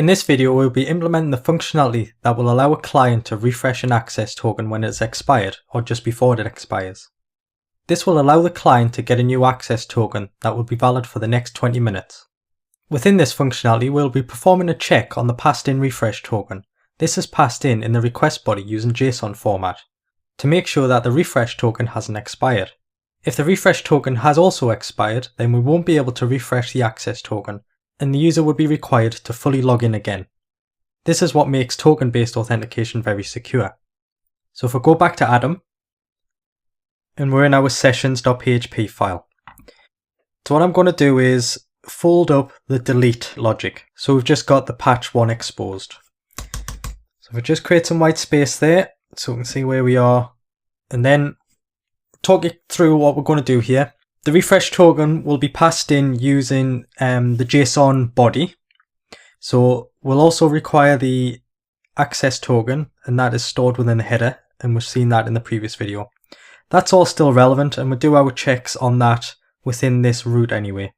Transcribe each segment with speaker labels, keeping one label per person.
Speaker 1: In this video, we'll be implementing the functionality that will allow a client to refresh an access token when it's expired or just before it expires. This will allow the client to get a new access token that will be valid for the next 20 minutes. Within this functionality, we'll be performing a check on the passed in refresh token. This is passed in the request body using JSON format to make sure that the refresh token hasn't expired. If the refresh token has also expired, then we won't be able to refresh the access token, and the user would be required to fully log in again. This is what makes token-based authentication very secure. So if we go back to Atom, and we're in our sessions.php file. So what I'm going to do is fold up the delete logic. So we've just got the patch 1 exposed. So if we just create some white space there, so we can see where we are, and then talk you through what we're going to do here. The refresh token will be passed in using the JSON body. So we'll also require the access token, and that is stored within the header, and we've seen that in the previous video. That's all still relevant, and we'll do our checks on that within this route anyway.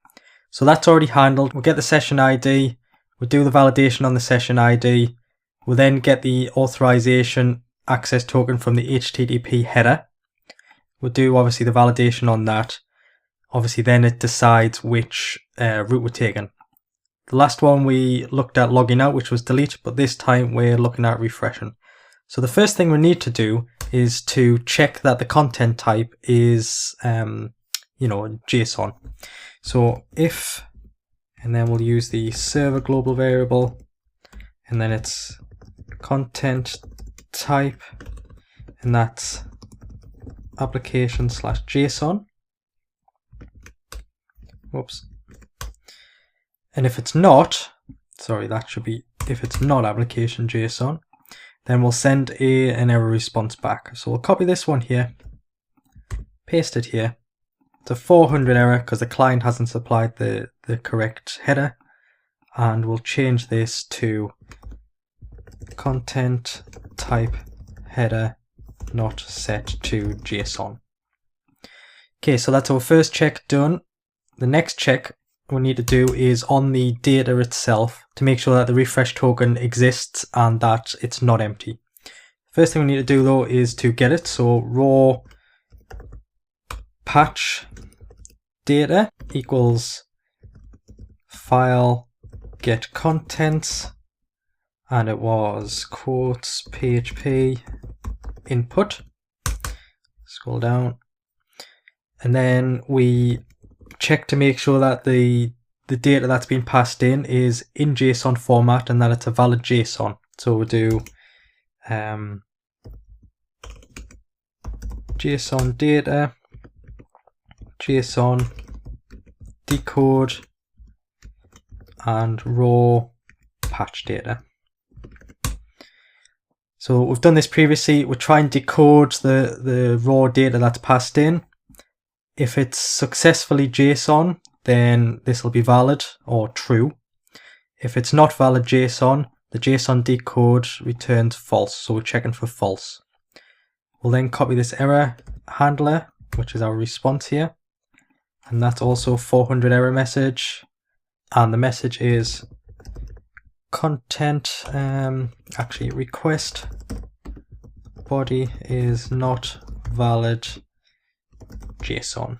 Speaker 1: So that's already handled. We'll get the session ID, we'll do the validation on the session ID, we'll then get the authorization access token from the HTTP header. We'll do obviously the validation on that. Obviously then it decides which route we're taking. The last one we looked at logging out, which was delete, but this time we're looking at refreshing. So the first thing we need to do is to check that the content type is JSON. So if, and then we'll use the server global variable, and then it's content type, and that's application/JSON. Whoops. And if it's not, sorry, that should be, if it's not application JSON, then we'll send an error response back. So we'll copy this one here, paste it here. It's a 400 error because the client hasn't supplied the correct header. And we'll change this to content type header not set to JSON. Okay, so that's our first check done. The next check we need to do is on the data itself to make sure that the refresh token exists and that it's not empty. First thing we need to do though is to get it. So raw patch data equals file get contents, and it was quotes PHP input. Scroll down, and then we check to make sure that the data that's been passed in is in JSON format and that it's a valid JSON. So we'll do JSON data, JSON decode, and raw patch data. So we've done this previously. We'll try and decode the raw data that's passed in. If it's successfully JSON, then this will be valid or true. If it's not valid JSON, the JSON decode returns false. So we're checking for false. We'll then copy this error handler, which is our response here. And that's also 400 error message. And the message is content, actually request body is not valid JSON.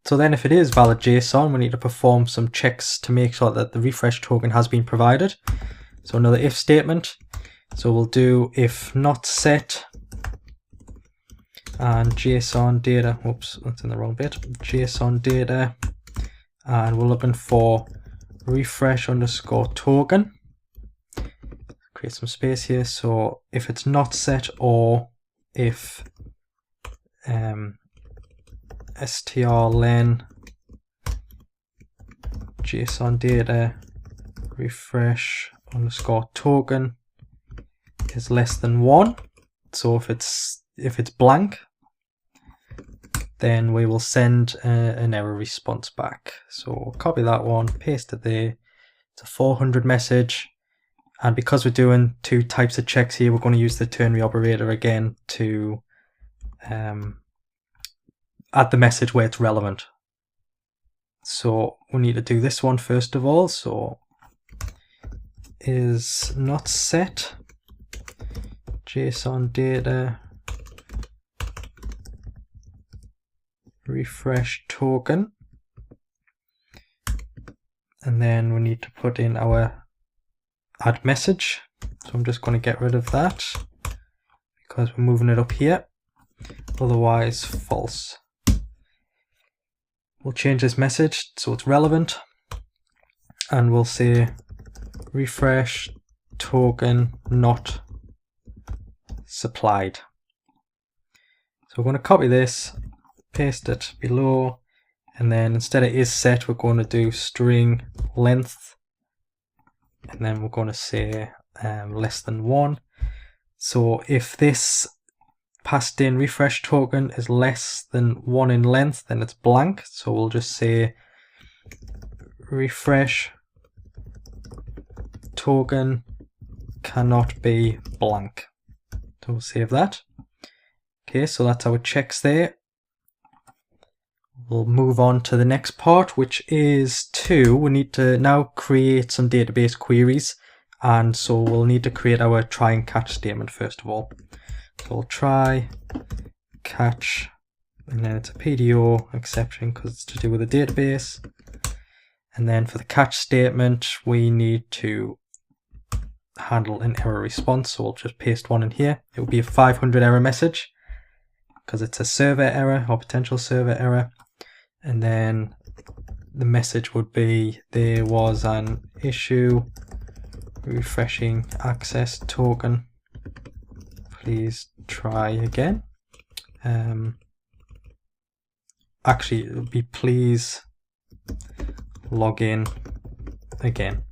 Speaker 1: So then if it is valid JSON, we need to perform some checks to make sure that the refresh token has been provided. So another if statement. So we'll do if not set and JSON data, whoops, that's in the wrong bit, JSON data, and we're looking for refresh underscore token. Create some space here. So if it's not set, or if strlen JSON data refresh underscore token is less than 1. So if it's blank, then we will send an error response back. So copy that one, paste it there. It's a 400 message. And because we're doing two types of checks here, we're going to use the ternary operator again to add the message where it's relevant. So we need to do this one first of all. So is not set. JSON data refresh token, and then we need to put in our add message. So I'm just going to get rid of that because we're moving it up here, otherwise false. We'll change this message so it's relevant, and we'll say refresh token not supplied. So we're going to copy this, paste it below, and then instead of is set, we're going to do string length, and then we're going to say less than 1. So if this passed in refresh token is less than 1 in length, then it's blank. So we'll just say refresh token cannot be blank. So we'll save that. Okay, so that's our checks there. We'll move on to the next part, which is we need to now create some database queries, and so we'll need to create our try and catch statement first of all. So we'll try catch, and then it's a PDO exception because it's to do with the database. And then for the catch statement, we need to handle an error response. So we'll just paste one in here. It will be a 500 error message because it's a server error or potential server error. And then the message would be there was an issue refreshing access token. Please try again. Actually, it would be please log in again.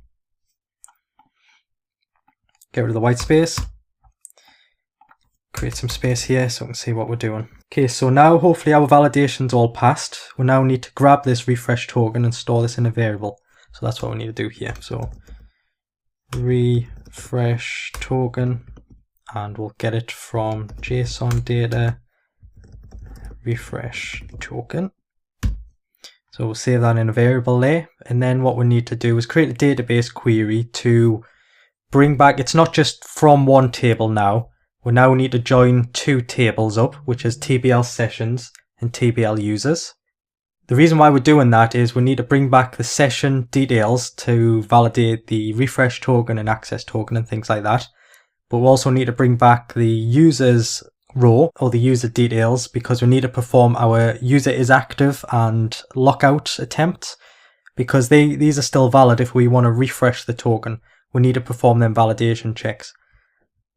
Speaker 1: Get rid of the white space. Create some space here so we can see what we're doing. Okay, so now hopefully our validation's all passed. We now need to grab this refresh token and store this in a variable. So that's what we need to do here. So refresh token, and we'll get it from JSON data refresh token. So we'll save that in a variable there. And then what we need to do is create a database query to bring back, it's not just from one table now. We now need to join 2 tables up, which is TBL sessions and TBL users. The reason why we're doing that is we need to bring back the session details to validate the refresh token and access token and things like that. But we also need to bring back the users row or the user details because we need to perform our user is active and lockout attempts, because these are still valid. If we want to refresh the token, we need to perform them validation checks.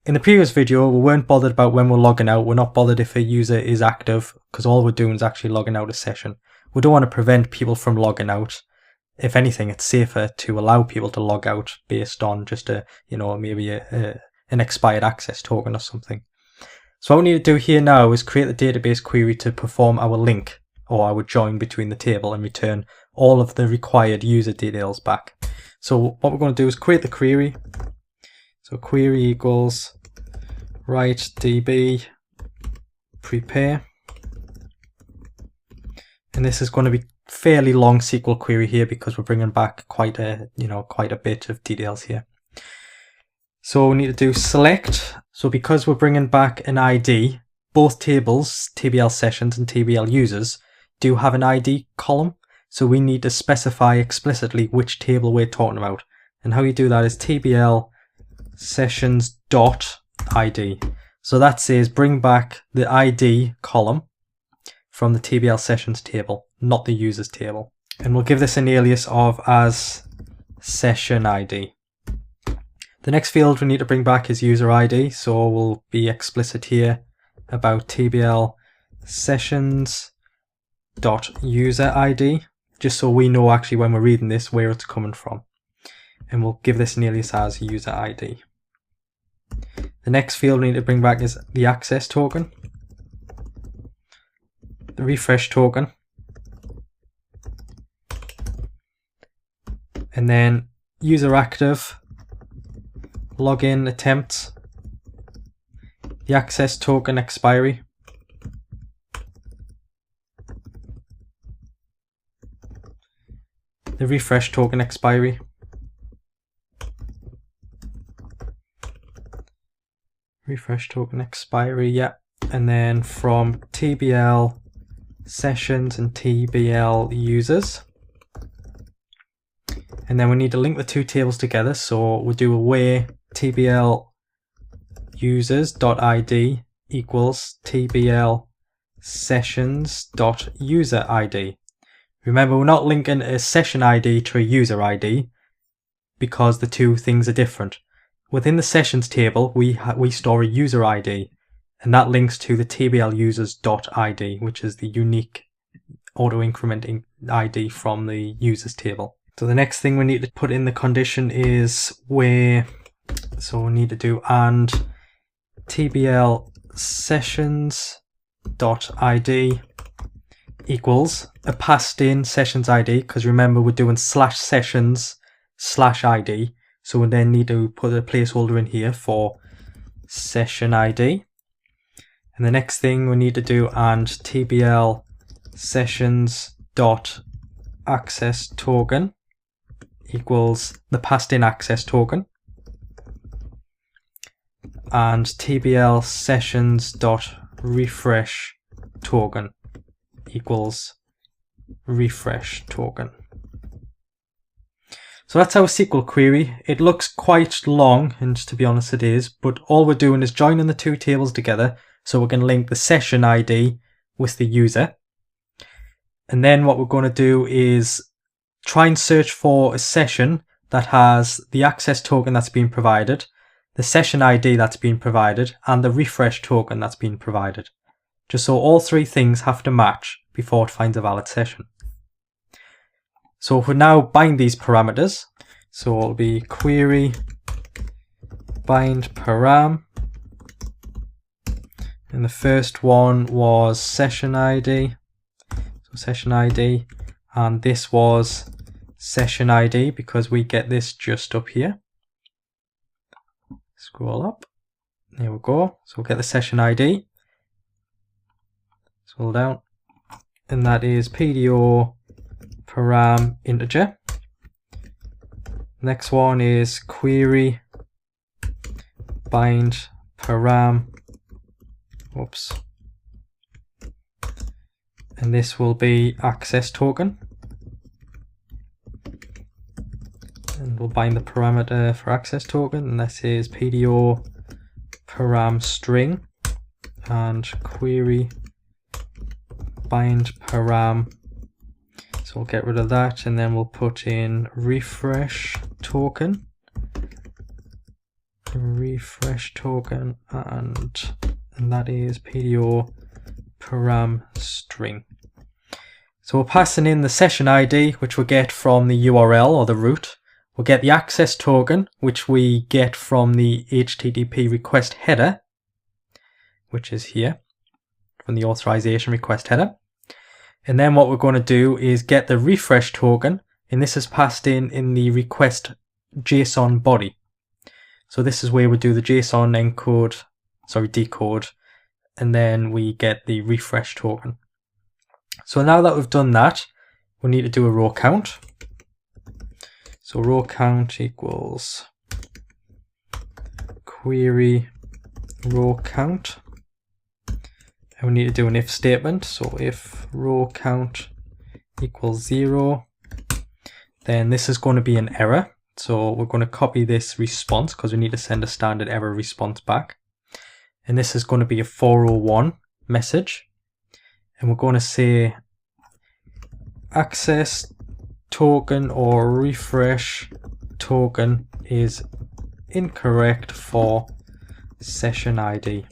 Speaker 1: In the previous video, we weren't bothered about when we're logging out. We're not bothered if a user is active because all we're doing is actually logging out a session. We don't want to prevent people from logging out. If anything, it's safer to allow people to log out based on just maybe an expired access token or something. So what we need to do here now is create the database query to perform our link or our join between the table and return all of the required user details back. So what we're going to do is create the query. So query equals write db prepare, and this is going to be fairly long SQL query here because we're bringing back quite a bit of details here. So we need to do select. So because we're bringing back an ID, both tables, TBL sessions and TBL users, do have an ID column. So we need to specify explicitly which table we're talking about. And how you do that is TBL sessions dot ID. So that says bring back the ID column from the TBL sessions table, not the users table. And we'll give this an alias of as session ID. The next field we need to bring back is user ID. So we'll be explicit here about TBL sessions dot user ID, just so we know actually when we're reading this where it's coming from. And we'll give this an alias as user ID. The next field we need to bring back is the access token, the refresh token, and then user active, login attempts, the access token expiry, the refresh token expiry, refresh token expiry, yeah. And then from TBL sessions and TBL users. And then we need to link the two tables together. So we'll do away TBL users.id equals TBL sessions.user ID. Remember, we're not linking a session ID to a user ID because the two things are different. Within the sessions table, we store a user ID, and that links to the TBL users.id, which is the unique auto-incrementing ID from the users table. So the next thing we need to put in the condition is where, so we need to do and TBL sessions.id equals a passed in sessions ID, because remember we're doing /sessions/ID, so we then need to put a placeholder in here for session ID. And the next thing we need to do and TBL sessions.access token equals the passed in access token, and TBL sessions.refresh token equals refresh token. So that's our SQL query. It looks quite long, and to be honest it is, but all we're doing is joining the two tables together so we can link the session ID with the user. And then what we're going to do is try and search for a session that has the access token that's been provided, the session ID that's been provided, and the refresh token that's been provided. Just so all three things have to match before it finds a valid session. So if we now bind these parameters, so it'll be query bind param, and the first one was session ID, so session ID, and this was session ID because we get this just up here. Scroll up, there we go, so we'll get the session ID. Scroll down, and that is PDO param integer. Next one is query bind param, whoops, and this will be access token, and we'll bind the parameter for access token, and this is PDO param string, and query bind param, so we'll get rid of that, and then we'll put in refresh token, and that is PDO param string. So we're passing in the session ID, which we'll get from the URL or the root. We'll get the access token, which we get from the HTTP request header, which is here, from the authorization request header. And then what we're going to do is get the refresh token, and this is passed in the request JSON body. So this is where we do the JSON decode, and then we get the refresh token. So now that we've done that, we need to do a row count. So row count equals query row count. And we need to do an if statement. So if row count equals 0, then this is going to be an error. So we're going to copy this response because we need to send a standard error response back. And this is going to be a 401 message. And we're going to say access token or refresh token is incorrect for session ID.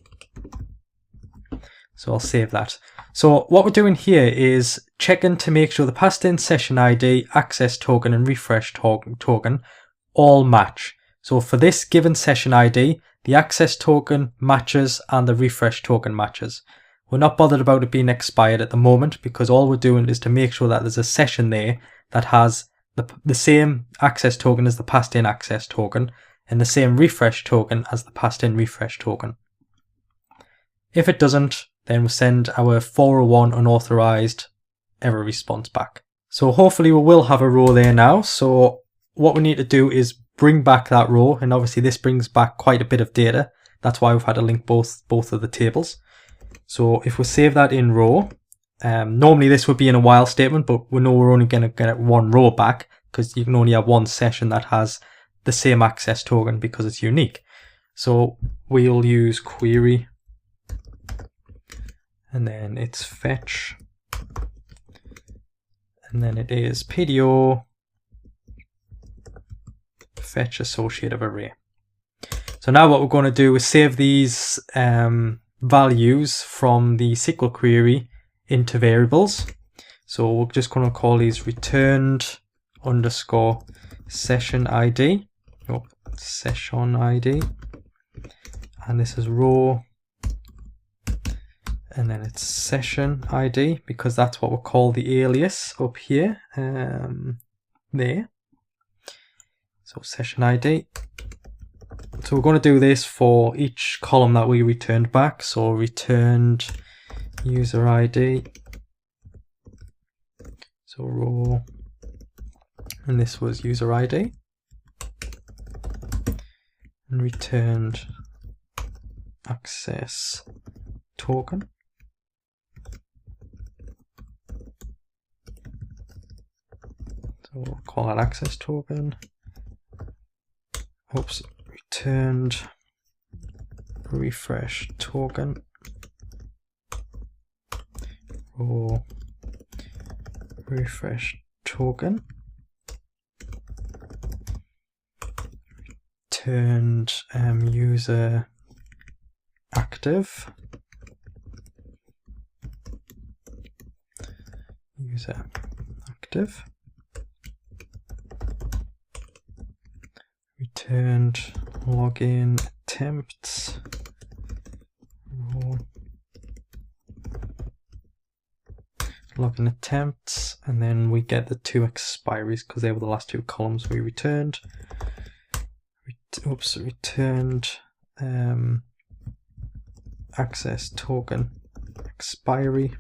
Speaker 1: So I'll save that. So what we're doing here is checking to make sure the passed in session ID, access token, and refresh token all match. So for this given session ID, the access token matches and the refresh token matches. We're not bothered about it being expired at the moment because all we're doing is to make sure that there's a session there that has the same access token as the passed in access token and the same refresh token as the passed in refresh token. If it doesn't, then we'll send our 401 unauthorized error response back. So hopefully we will have a row there now. So what we need to do is bring back that row, and obviously this brings back quite a bit of data That's why we've had to link both of the tables. So if we save that in row, normally this would be in a while statement, but we know we're only going to get one row back because you can only have one session that has the same access token because it's unique. So we'll use query, and then it's fetch, and then it is PDO fetch associative array. So now what we're going to do is save these values from the SQL query into variables. So we're just going to call these returned underscore session ID, session ID, and this is row, and then it's session ID because that's what we'll call the alias up here, there. So session ID. So we're going to do this for each column that we returned back. So returned user ID, so row, and this was user ID, and returned access token. So we'll call that access token. Oops, returned refresh token, row refresh token, returned user active, returned login attempts, row login attempts, and then we get the two expiries because they were the last two columns we returned. Returned access token expiry,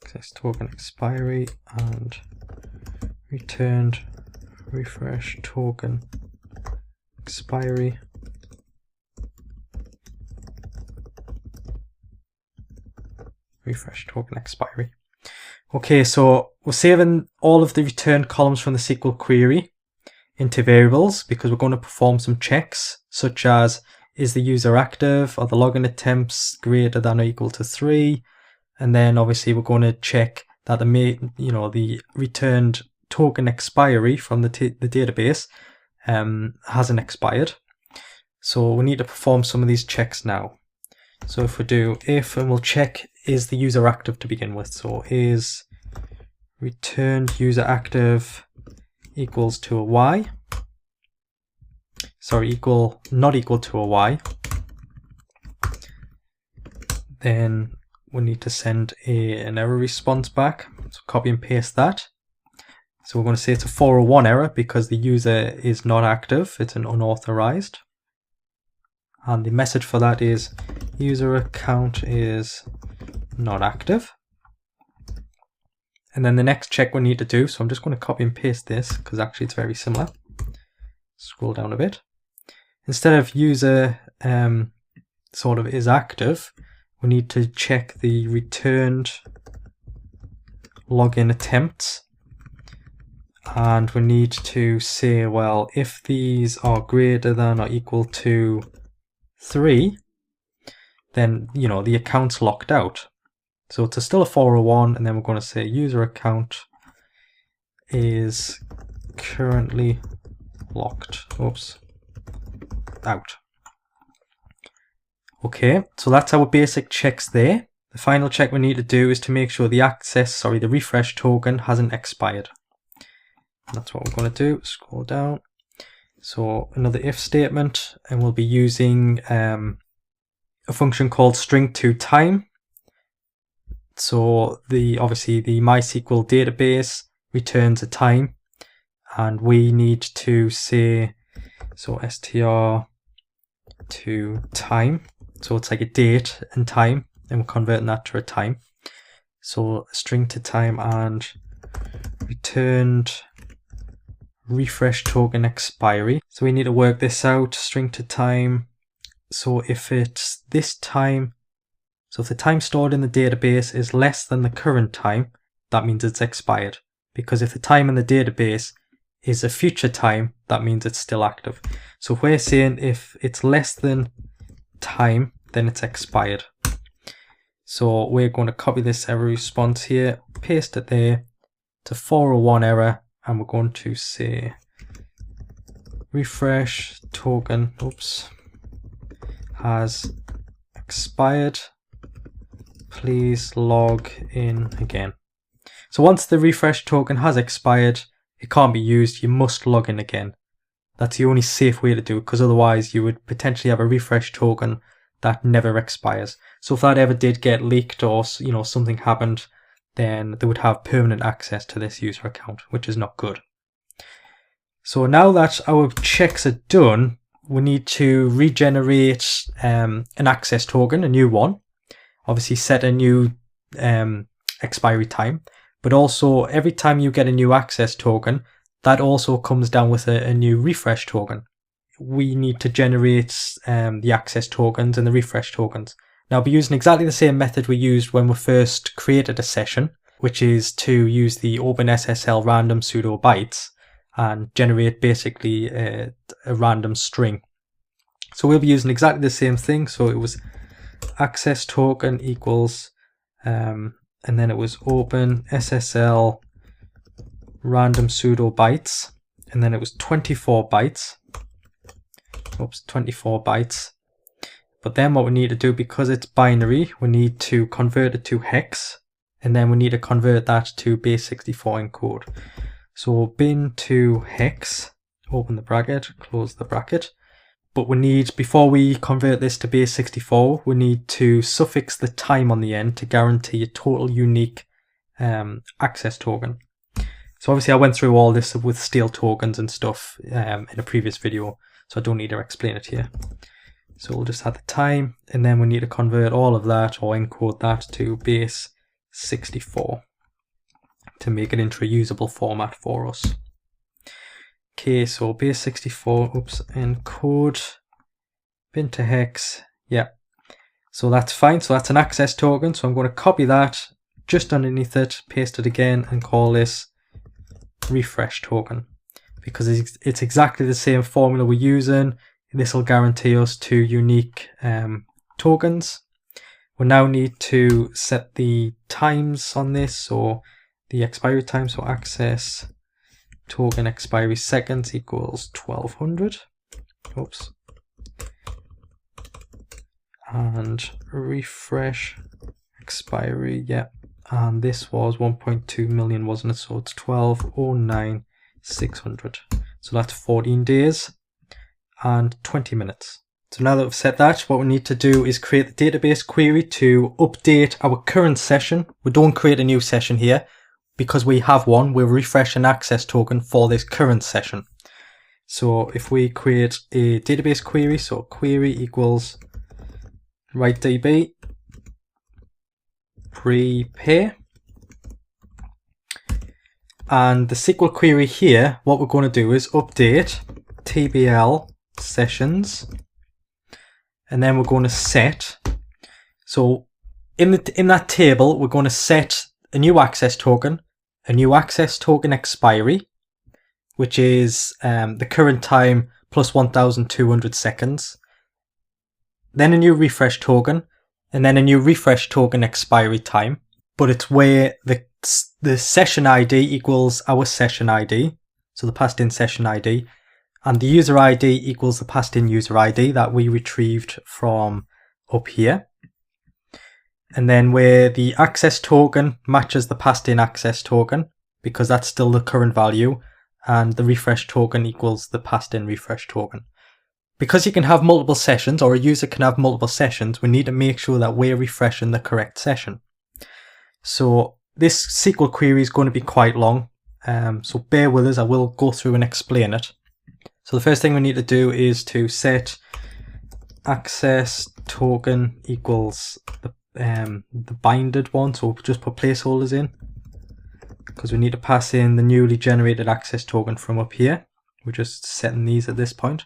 Speaker 1: access token expiry, and returned refresh token expiry, refresh token expiry. Okay, so we're saving all of the returned columns from the SQL query into variables because we're going to perform some checks such as, is the user active, are the login attempts greater than or equal to 3, and then obviously we're going to check that the returned token expiry from the database hasn't expired. So we need to perform some of these checks now. So if we do if, and we'll check is the user active to begin with. So is returned user active equals to a y, sorry, not equal to a y, then we need to send an error response back. So copy and paste that. So we're going to say it's a 401 error because the user is not active, it's an unauthorized. And the message for that is user account is not active. And then the next check we need to do, so I'm just going to copy and paste this because actually it's very similar. Scroll down a bit. Instead of user sort of is active, we need to check the returned login attempts. And we need to say, well, if these are greater than or equal to 3, then the account's locked out. So it's still a 401, and then we're going to say user account is currently locked out. Okay, so that's our basic checks there. The final check we need to do is to make sure the refresh token hasn't expired. That's what we're going to do. Scroll down. So another if statement, and we'll be using a function called string to time. So obviously the MySQL database returns a time, and we need to say str to time. So it's like a date and time, and we're converting that to a time. So string to time and return returned refresh token expiry. So we need to work this out, string to time. So if it's this time, so if the time stored in the database is less than the current time, that means it's expired. Because if the time in the database is a future time, that means it's still active. So if we're saying if it's less than time, then it's expired. So we're going to copy this error response here, paste it there to 401 error, and we're going to say refresh token, has expired. Please log in again. So once the refresh token has expired, it can't be used. You must log in again. That's the only safe way to do it, because otherwise you would potentially have a refresh token that never expires. So if that ever did get leaked or something happened, then they would have permanent access to this user account, which is not good. So now that our checks are done, we need to regenerate an access token, a new one. Obviously set a new expiry time, but also every time you get a new access token, that also comes down with a new refresh token. We need to generate the access tokens and the refresh tokens. Now I'll be using exactly the same method we used when we first created a session, which is to use the OpenSSL random pseudo bytes and generate basically a random string. So we'll be using exactly the same thing. So it was access token equals, and then it was OpenSSL random pseudo bytes, and then it was 24 bytes. 24 bytes. But then what we need to do, because it's binary, we need to convert it to hex, and then we need to convert that to base64 encode. So bin to hex, open the bracket, close the bracket. But we need, before we convert this to base64, we need to suffix the time on the end to guarantee a total unique access token. So obviously I went through all this with stale tokens and stuff in a previous video, so I don't need to explain it here. So we'll just add the time, and then we need to convert all of that or encode that to base64 to make it into a usable format for us. Okay, so base64, encode bin to hex, yeah. So that's fine, so that's an access token. So I'm going to copy that just underneath it, paste it again, and call this refresh token. Because it's exactly the same formula we're using. This will guarantee us 2 unique tokens. We now need to set the times on this, so the expiry time, so access token expiry seconds equals 1200. And refresh expiry, yeah. And this was 1.2 million, wasn't it? So it's 1209,600. So that's 14 days and 20 minutes. So now that we've set that, what we need to do is create the database query to update our current session. We don't create a new session here because we have one. We'll refresh an access token for this current session. So if we create a database query, so query equals writedb prepare, and the SQL query here, what we're going to do is update TBL sessions, and then we're going to set, so in that table we're going to set a new access token expiry, which is the current time plus 1200 seconds, then a new refresh token, and then a new refresh token expiry time, but it's where the session ID equals our session ID, so the passed in session ID, and the user ID equals the passed in user ID that we retrieved from up here. And then where the access token matches the passed in access token, because that's still the current value, and the refresh token equals the passed in refresh token. Because you can have multiple sessions, or a user can have multiple sessions, we need to make sure that we're refreshing the correct session. So this SQL query is going to be quite long, so bear with us, I will go through and explain it. So the first thing we need to do is to set access token equals the binded one, so just put placeholders in. because we need to pass in the newly generated access token from up here. We're just setting these at this point.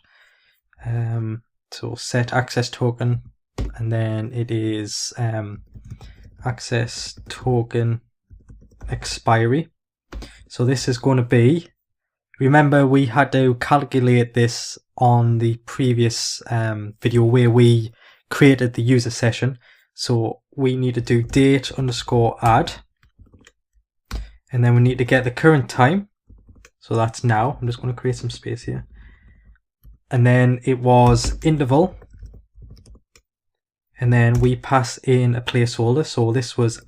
Speaker 1: So set access token, and then it is access token expiry. So this is going to be, remember we had to calculate this on the previous video where we created the user session. So we need to do date underscore add, and then we need to get the current time. So that's now. I'm just going to create some space here. And then it was interval, and then we pass in a placeholder. So this was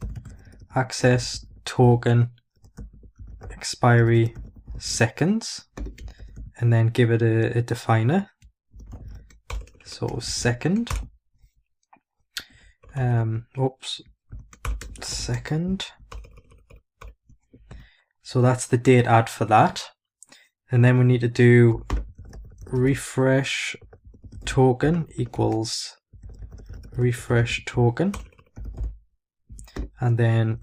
Speaker 1: access token expiry seconds, and then give it a definer. So second, second. So that's the date add for that. And then we need to do refresh token equals refresh token, and then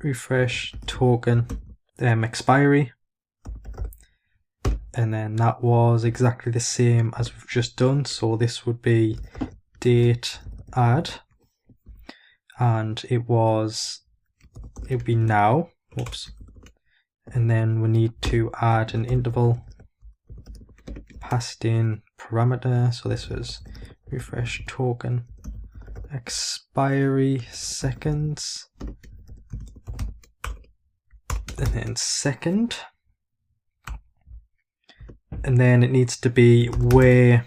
Speaker 1: refresh token expiry, and then that was exactly the same as we've just done. So this would be date add, and it would be now. Whoops. And then we need to add an interval passed in parameter. So this was refresh token expiry seconds, and then second, and then it needs to be where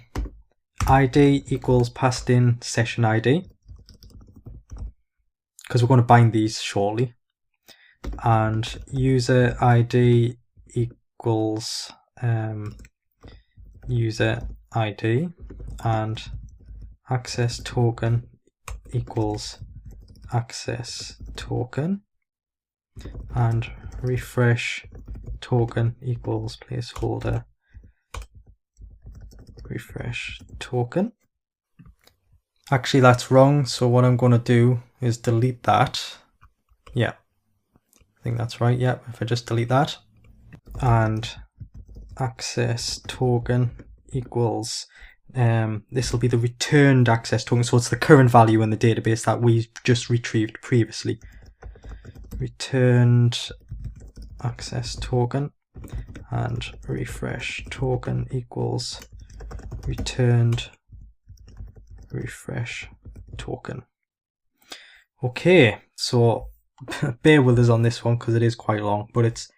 Speaker 1: ID equals passed in session ID, because we're going to bind these shortly, and user ID equals user ID, and access token equals access token, and refresh token equals placeholder refresh token. Actually, that's wrong. So what I'm going to do is delete that. Yeah, I think that's right. Yeah, if I just delete that, and access token equals this will be the returned access token, so it's the current value in the database that we just retrieved previously. Returned access token, and refresh token equals returned refresh token. Okay, so bear with us on this one because it is quite long, but it's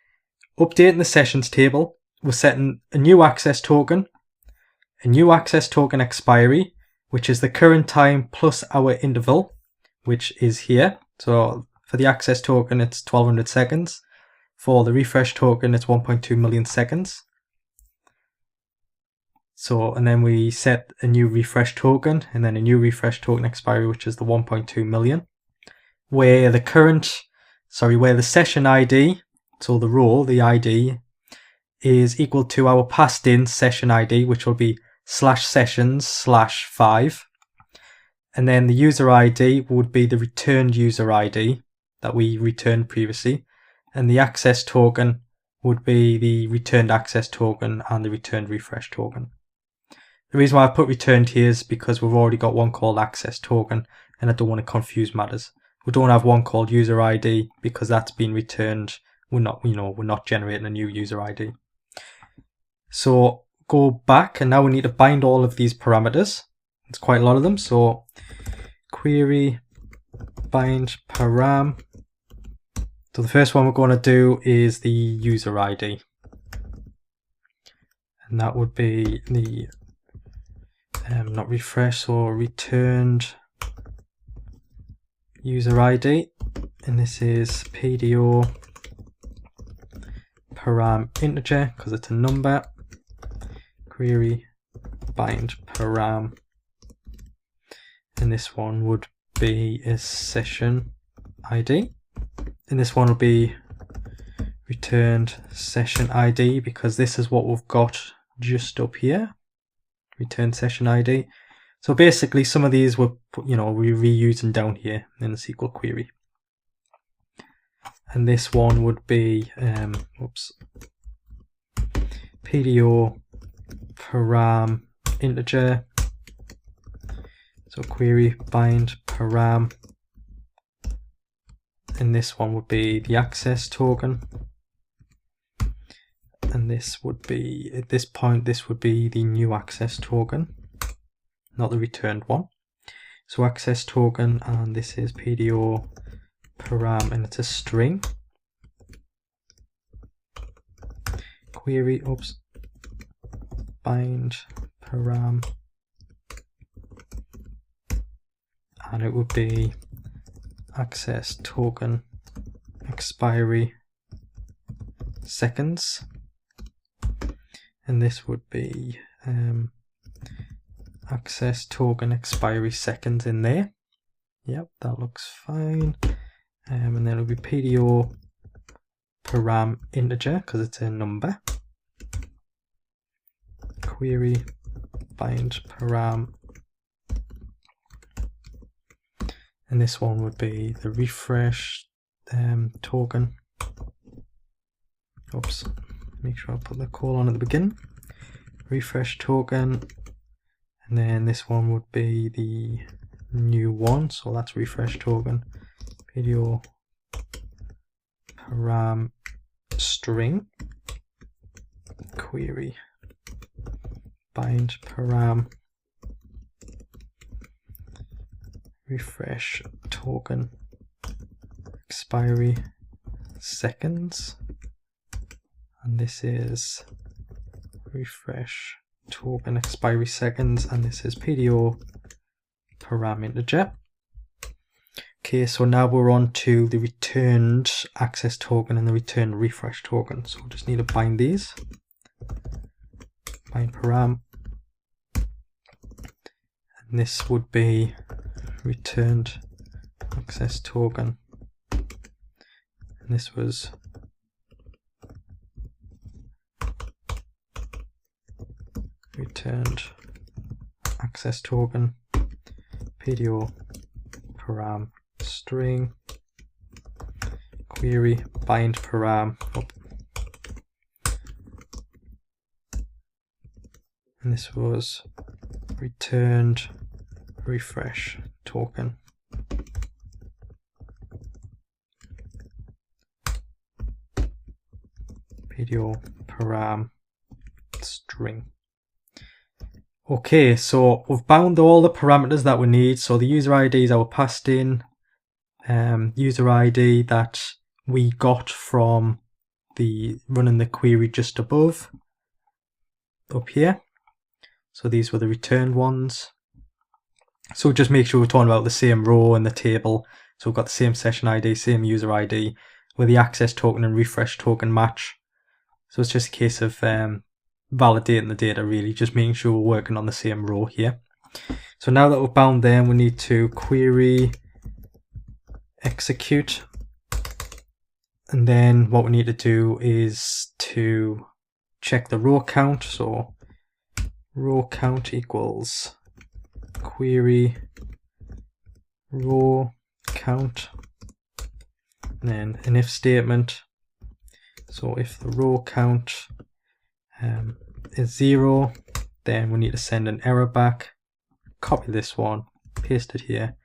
Speaker 1: updating the sessions table. We're setting a new access token, a new access token expiry, which is the current time plus our interval, which is here. So for the access token, it's 1200 seconds. For the refresh token, it's 1.2 million seconds. So, and then we set a new refresh token, and then a new refresh token expiry, which is the 1.2 million. Where the session ID, so the row, the ID, is equal to our passed in session ID, which will be /sessions/5. And then the user ID would be the returned user ID that we returned previously. And the access token would be the returned access token and the returned refresh token. The reason why I put returned here is because we've already got one called access token, and I don't want to confuse matters. We don't have one called user ID because that's been returned. We're not generating a new user ID. So go back, and now we need to bind all of these parameters. It's quite a lot of them. So query bind param. So the first one we're going to do is the user ID, and that would be the not refresh or returned user ID, and this is PDO param integer because it's a number. Query bind param, and this one would be a session ID, and this one will be returned session ID because this is what we've got just up here, return session ID. So basically we're reusing down here in the SQL query. and this one would be PDO param integer. So query bind param, and this one would be the access token, and this would be, at this point, this would be the new access token, not the returned one. So access token, and this is PDO param, and it's a string. Query bind param, and it would be access token expiry seconds, and this would be access token expiry seconds in there. Yep, that looks fine. And then it'll be PDO param integer because it's a number. Query bind param, and this one would be the refresh token. Make sure I put the colon at the beginning. Refresh token, and then this one would be the new one, so that's refresh token. PDO param string, query bind param refresh token expiry seconds, and this is refresh token expiry seconds, and this is PDO param integer. Okay, so now we're on to the returned access token and the returned refresh token. So we'll just need to bind these. Bind param, and this would be returned access token, and this was returned access token PDO param string query bind param and this was returned refresh token. PDO param string. Okay, so we've bound all the parameters that we need. So the user ID is our passed in user ID that we got from the running the query just above up here. So these were the returned ones. So just make sure we're talking about the same row in the table. So we've got the same session ID, same user ID, where the access token and refresh token match. So it's just a case of validating the data, really, just making sure we're working on the same row here. So now that we've bound them, we need to query execute, and then what we need to do is to check the row count. So row count equals query row count, and then an if statement. So if the row count is 0, then we need to send an error back. Copy this one, paste it here.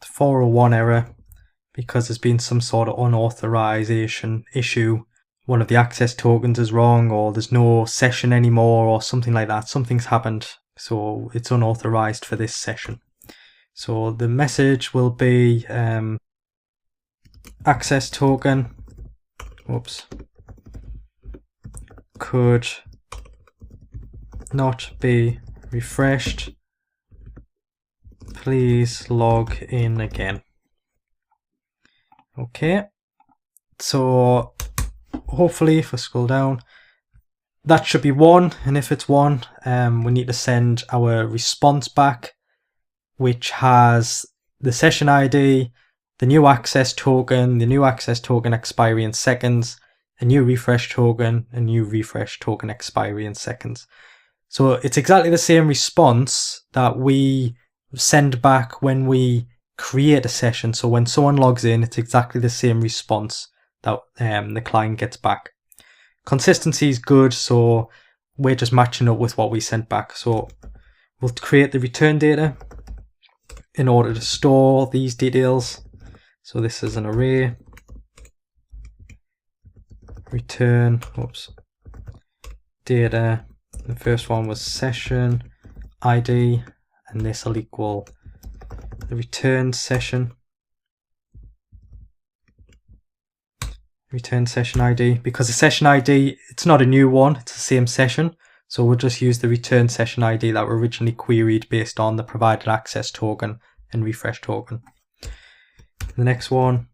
Speaker 1: The 401 error, because there's been some sort of unauthorization issue. One of the access tokens is wrong, or there's no session anymore, or something like that. Something's happened, so it's unauthorized for this session. So the message will be access token could not be refreshed. Please log in again. Okay, so hopefully if I scroll down, that should be 1, and if it's 1, we need to send our response back, which has the session ID, the new access token, the new access token expiry in seconds, a new refresh token, a new refresh token expiry in seconds. So it's exactly the same response that we send back when we create a session. So when someone logs in, it's exactly the same response that the client gets back. Consistency is good, so we're just matching up with what we sent back. So we'll create the return data in order to store these details. So this is an array, return, data. The first one was session ID, and this will equal the return session ID. Because the session ID, it's not a new one, it's the same session, so we'll just use the return session ID that were originally queried based on the provided access token and refresh token. The next one,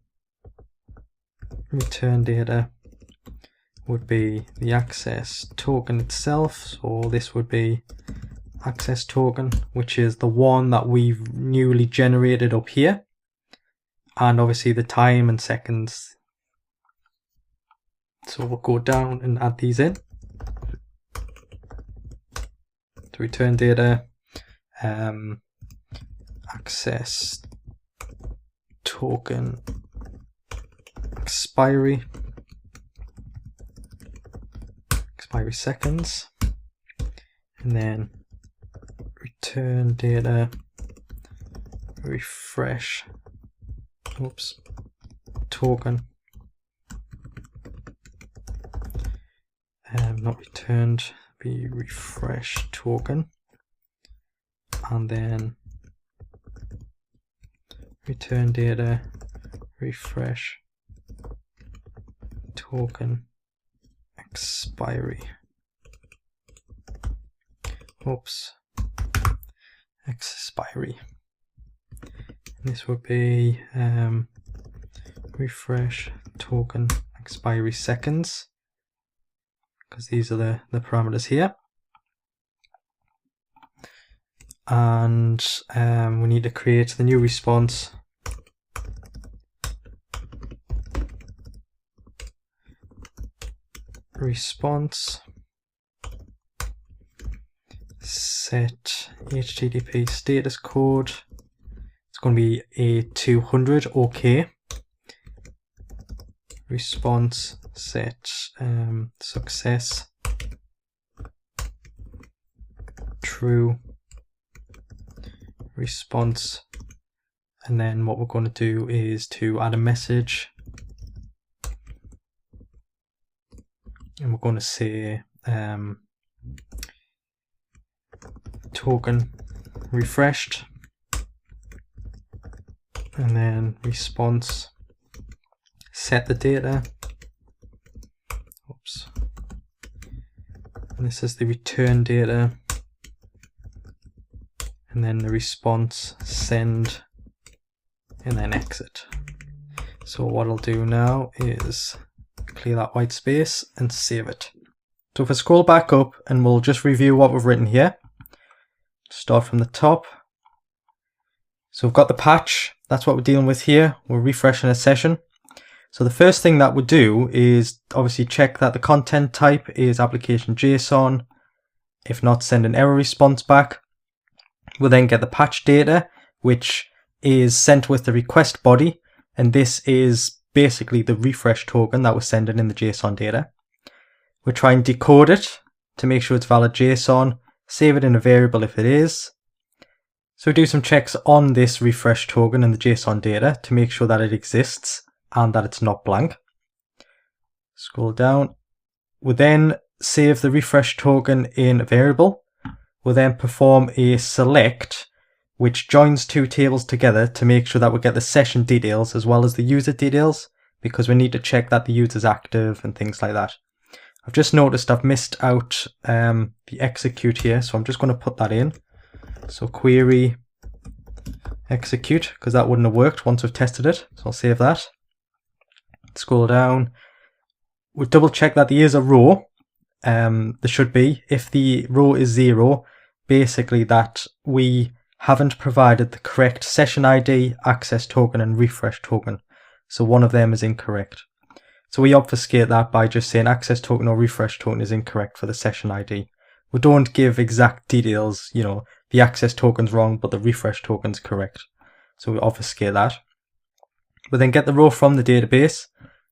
Speaker 1: return data, would be the access token itself. So this would be access token, which is the one that we've newly generated up here, and obviously the time and seconds. So we'll go down and add these in. To return data, access token expiry seconds, and then return data refresh token, not returned, be refresh token, and then return data refresh token expiry. Expiry. This would be refresh token expiry seconds, because these are the parameters here. And we need to create the new response. Set HTTP status code. It's going to be a 200 OK. Response set success true response, and then what we're going to do is to add a message, and we're going to say token refreshed, and then response set the data. And this is the return data, and then the response send, and then exit. So what I'll do now is clear that white space and save it. So if I scroll back up, and we'll just review what we've written here. Start from the top. So we've got the patch, that's what we're dealing with here. We're refreshing a session. So the first thing that we'll do is obviously check that the content type is application JSON. If not, send an error response back. We'll then get the patch data, which is sent with the request body, and this is basically the refresh token that we're sending in the JSON data. We'll try and decode it to make sure it's valid JSON, save it in a variable if it is. So we do some checks on this refresh token in the JSON data to make sure that it exists and that it's not blank. Scroll down. We'll then save the refresh token in a variable. We'll then perform a select, which joins two tables together to make sure that we get the session details as well as the user details, because we need to check that the user's active and things like that. I've just noticed I've missed out the execute here, so I'm just going to put that in. So query execute, because that wouldn't have worked once we've tested it. So I'll save that. Scroll down. We'll double check that there is a row. There should be. If the row is 0, basically that we haven't provided the correct session ID, access token, and refresh token. So one of them is incorrect. So we obfuscate that by just saying access token or refresh token is incorrect for the session ID. We don't give exact details, you know, the access token's wrong, but the refresh token's correct. So we obfuscate that. We then get the row from the database,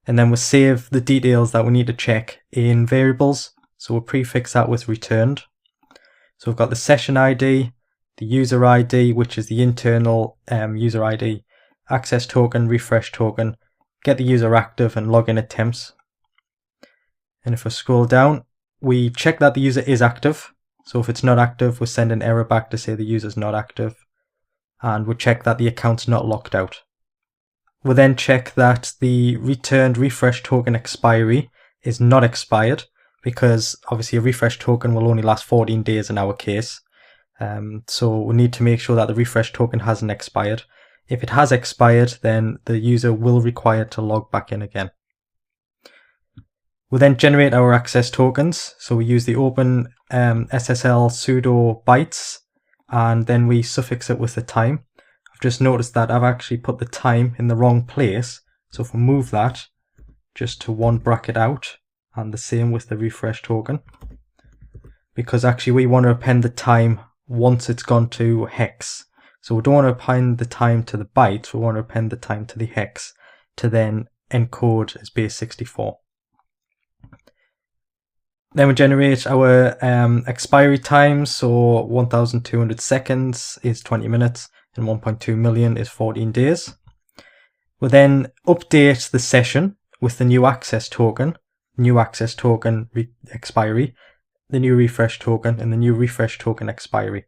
Speaker 1: and then we'll save the details that we need to check in variables. So we'll prefix that with returned. So we've got the session ID, the user ID, which is the internal user ID, access token, refresh token, get the user active and login attempts. And if we scroll down, we check that the user is active. So if it's not active, we'll send an error back to say the user is not active. And we'll check that the account's not locked out. We'll then check that the returned refresh token expiry is not expired, because obviously a refresh token will only last 14 days in our case. So we need to make sure that the refresh token hasn't expired. If it has expired, then the user will require to log back in again. We'll then generate our access tokens. So we use the open SSL sudo bytes, and then we suffix it with the time. I've just noticed that I've actually put the time in the wrong place. So if we move that just to one bracket out, and the same with the refresh token, because actually we want to append the time once it's gone to hex. So we don't want to append the time to the bytes, we want to append the time to the hex to then encode as base 64. Then we generate our expiry times, so 1200 seconds is 20 minutes and 1.2 million is 14 days. We'll then update the session with the new access token expiry, the new refresh token, and the new refresh token expiry.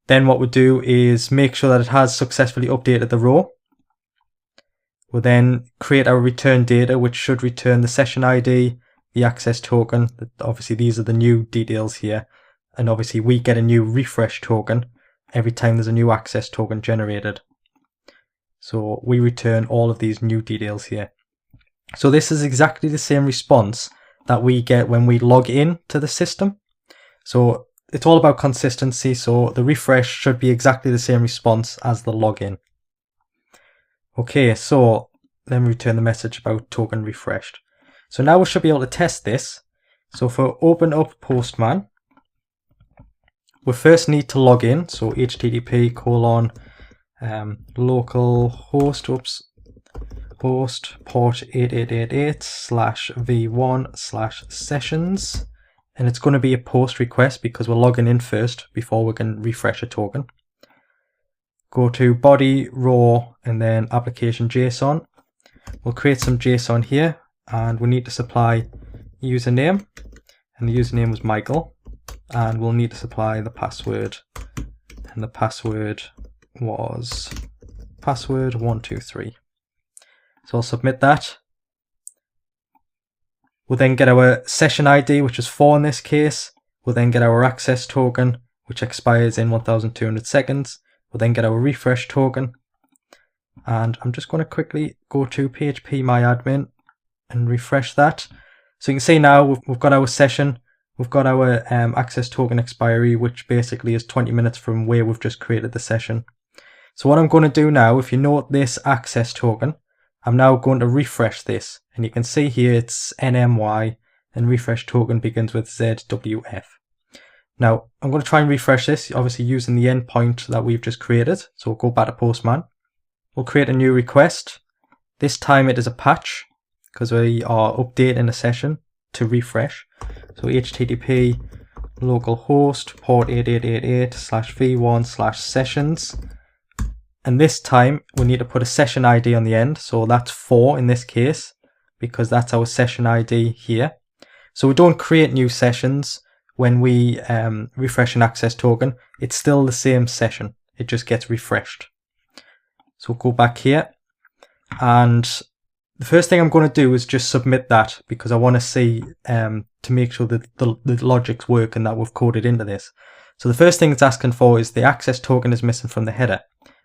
Speaker 1: Then what we'll do is make sure that it has successfully updated the row. We'll then create our return data, which should return the session ID, the access token. Obviously these are the new details here, and obviously we get a new refresh token every time there's a new access token generated. So we return all of these new details here. So this is exactly the same response that we get when we log in to the system. So it's all about consistency, so the refresh should be exactly the same response as the login. Okay, so then we return the message about token refreshed. So now we should be able to test this. So if we open up Postman, we first need to log in. So http localhost host port 8888/v1/sessions, and it's going to be a post request because we're logging in first before we can refresh a token. Go to body raw and then application JSON. We'll create some JSON here, and we need to supply username, and the username was Michael, and we'll need to supply the password, and the password was password123. So I'll submit that. We'll then get our session ID, which is 4 in this case. We'll then get our access token, which expires in 1200 seconds. We'll then get our refresh token. And I'm just going to quickly go to phpMyAdmin and refresh that. So you can see now we've got our session. We've got our access token expiry, which basically is 20 minutes from where we've just created the session. So what I'm going to do now, if you note this access token, I'm now going to refresh this, and you can see here it's NMY, and refresh token begins with ZWF. Now I'm going to try and refresh this, obviously using the endpoint that we've just created. So we'll go back to Postman. We'll create a new request. This time it is a patch because we are updating a session to refresh. So http localhost port 8888/v1/sessions. And this time we need to put a session ID on the end. So that's 4 in this case, because that's our session ID here. So we don't create new sessions when we refresh an access token. It's still the same session. It just gets refreshed. So we'll go back here. And the first thing I'm going to do is just submit that, because I want to see to make sure that the logic's work and that we've coded into this. So the first thing it's asking for is the access token is missing from the header.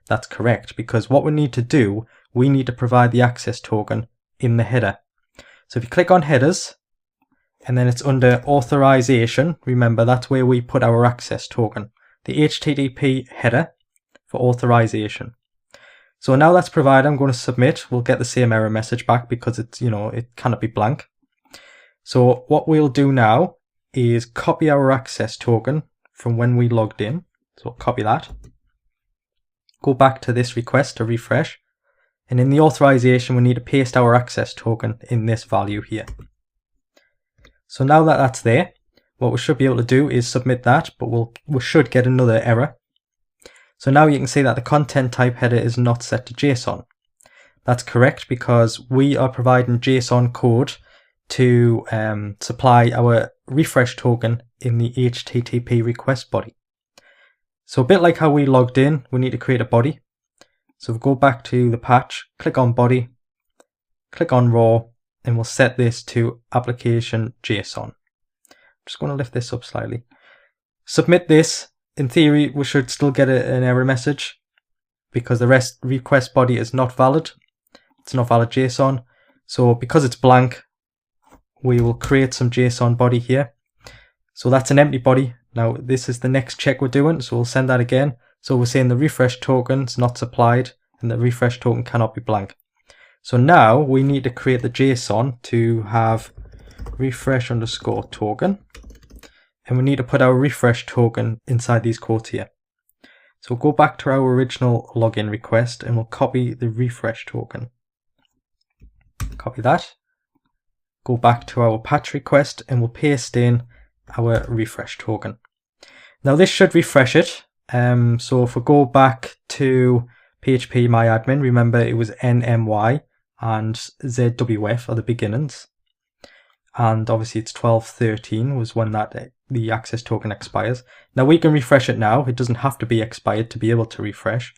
Speaker 1: That's correct, because what we need to do, we need to provide the access token in the header. So if you click on headers, and then it's under authorization, remember that's where we put our access token, the HTTP header for authorization. So now that's provided, I'm going to submit. We'll get the same error message back because it's, it cannot be blank. So what we'll do now is copy our access token from when we logged in. So copy that. Go back to this request to refresh. And in the authorization, we need to paste our access token in this value here. So now that that's there, what we should be able to do is submit that, but we should get another error. So now you can see that the content type header is not set to JSON. That's correct because we are providing JSON code to supply our refresh token in the HTTP request body. So a bit like how we logged in, we need to create a body. So we'll go back to the patch, click on body, click on raw, and we'll set this to application JSON. I'm just going to lift this up slightly. Submit this. In theory, we should still get an error message because the request body is not valid. It's not valid JSON. So because it's blank, we will create some JSON body here. So that's an empty body. Now this is the next check we're doing. So we'll send that again. So we're saying the refresh token is not supplied and the refresh token cannot be blank. So now we need to create the JSON to have refresh underscore token. And we need to put our refresh token inside these quotes here. So we'll go back to our original login request and we'll copy the refresh token. Copy that. Go back to our patch request and we'll paste in our refresh token. Now this should refresh it. So if we go back to PHP MyAdmin, remember it was NMY and ZWF are the beginnings. And obviously it's 12.13 was when the access token expires. Now we can refresh it now. It doesn't have to be expired to be able to refresh.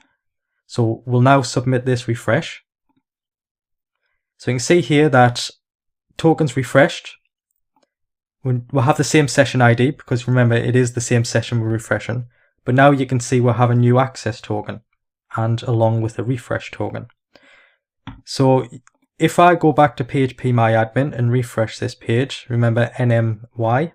Speaker 1: So we'll now submit this refresh. So you can see here that tokens refreshed. We'll have the same session ID because remember it is the same session we're refreshing. But now you can see we'll have a new access token and along with the refresh token. So if I go back to PHP MyAdmin and refresh this page, remember NMY.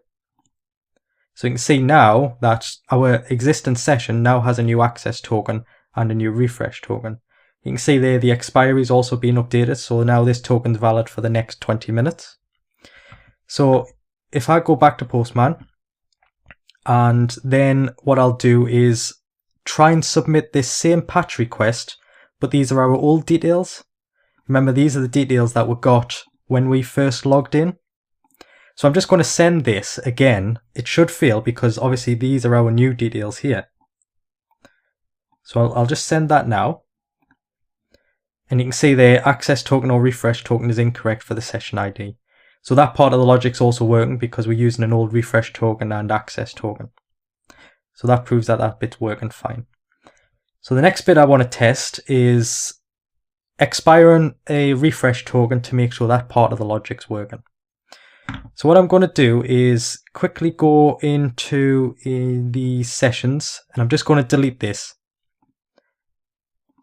Speaker 1: So you can see now that our existing session now has a new access token and a new refresh token. You can see there the expiry is also being updated. So now this token is valid for the next 20 minutes. So if I go back to Postman and then what I'll do is try and submit this same patch request, but these are our old details. Remember, these are the details that we got when we first logged in. So I'm just going to send this again. It should fail because obviously these are our new details here. So I'll just send that now. And you can see there, access token or refresh token is incorrect for the session ID. So that part of the logic's also working because we're using an old refresh token and access token. So that proves that that bit's working fine. So the next bit I want to test is expiring a refresh token to make sure that part of the logic's working. So what I'm going to do is quickly go into the sessions and I'm just going to delete this.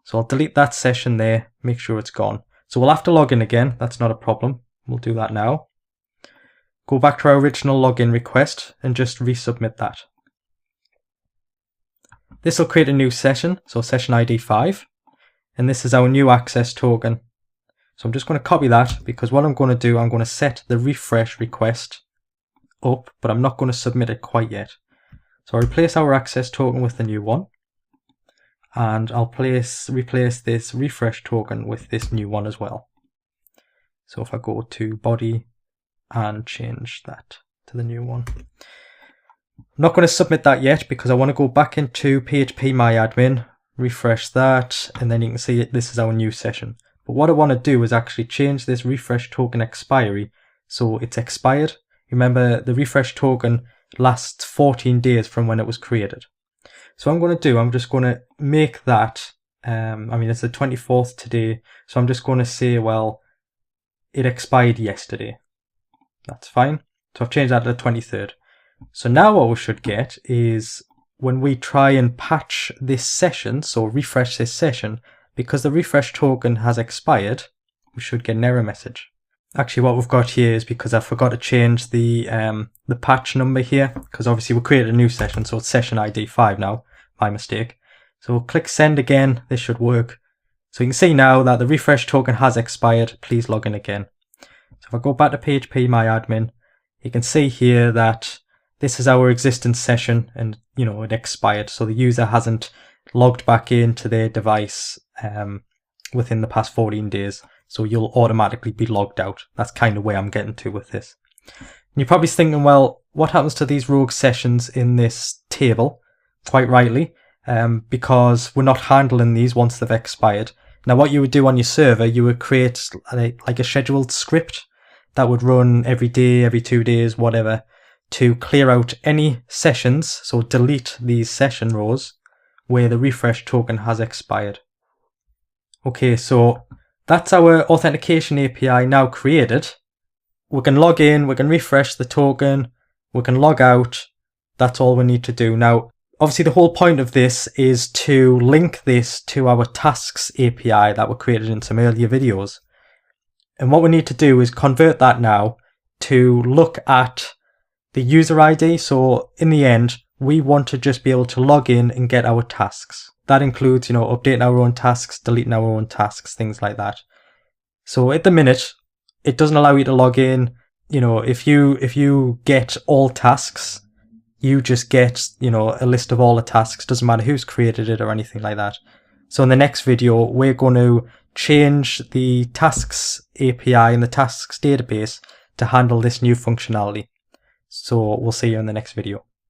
Speaker 1: So I'll delete that session there, make sure it's gone. So we'll have to log in again, that's not a problem. We'll do that now. Go back to our original login request and just resubmit that. This will create a new session, so session ID 5. And this is our new access token. So I'm just going to copy that because what I'm going to do, I'm going to set the refresh request up, but I'm not going to submit it quite yet. So I'll replace our access token with the new one. And I'll replace this refresh token with this new one as well. So if I go to body and change that to the new one. I'm not going to submit that yet because I want to go back into PHP MyAdmin, refresh that, and then you can see this is our new session. But what I want to do is actually change this refresh token expiry so it's expired. Remember, the refresh token lasts 14 days from when it was created. So what I'm going to do, I'm just going to make that, it's the 24th today, so I'm just going to say, well, it expired yesterday. That's fine. So I've changed that to the 23rd. So now what we should get is when we try and patch this session, so refresh this session, because the refresh token has expired, we should get an error message. Actually, what we've got here is because I forgot to change the patch number here, because obviously we created a new session, so it's session ID 5 now, my mistake. So we'll click send again, this should work. So you can see now that the refresh token has expired, please log in again. So if I go back to PHP MyAdmin, you can see here that this is our existing session and it expired. So the user hasn't logged back into their device within the past 14 days. So you'll automatically be logged out. That's kind of where I'm getting to with this. And you're probably thinking, well, what happens to these rogue sessions in this table? Quite rightly, because we're not handling these once they've expired. Now what you would do on your server, you would create like a scheduled script that would run every day, every 2 days, whatever, to clear out any sessions, so delete these session rows where the refresh token has expired. Okay, so that's our authentication API now created. We can log in, we can refresh the token, we can log out. That's all we need to do. Now, obviously the whole point of this is to link this to our tasks API that were created in some earlier videos. And what we need to do is convert that now to look at the user ID. So in the end, we want to just be able to log in and get our tasks. That includes, updating our own tasks, deleting our own tasks, things like that. So at the minute, it doesn't allow you to log in. If you get all tasks, you just get, a list of all the tasks. Doesn't matter who's created it or anything like that. So in the next video, we're going to change the tasks API in the tasks database to handle this new functionality. So we'll see you in the next video.